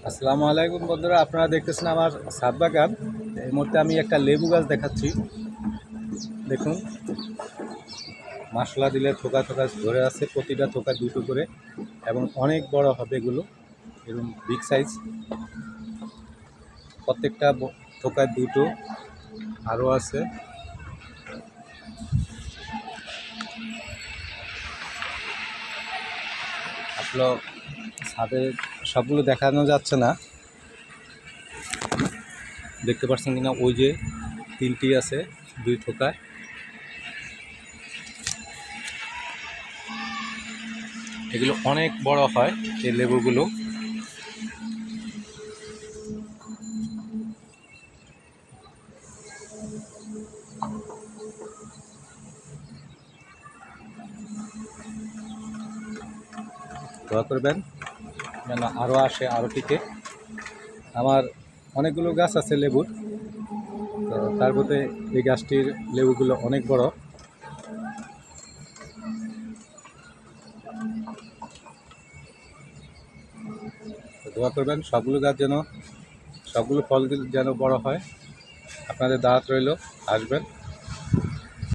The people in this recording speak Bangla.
আসসালামু আলাইকুম বন্ধুরা, আপনারা দেখতেছেন আমার ছাদ বাগান। এই মুহূর্তে আমি একটা লেবু গাছ দেখাচ্ছি। দেখুন, মাশলা দিলে থোকা থোকা ধরে আছে, প্রতিটা থোকা দুটো করে, এবং অনেক বড় হবে এগুলো, এরকম বিগ সাইজ। প্রত্যেকটা থোকায় দুটো আরও আছে। আসলে ছাদে সবগুলো দেখানো যাচ্ছে না, দেখতে পাচ্ছেন কিনা, ওই যে তিনটি আছে দুই থোকায়। এগুলো অনেক বড় হয় এই লেবুগুলো। দোয়া করবেন যেন আরও আসে, আরও টিকে। আমার অনেকগুলো গাছ আছে লেবুর, তো তার মধ্যে এই গাছটির লেবুগুলো অনেক বড়। দোয়া করবেন সবগুলো গাছ যেন, সবগুলো ফল যেন বড় হয়। আপনাদের দাওয়াত রইল, আসবেন।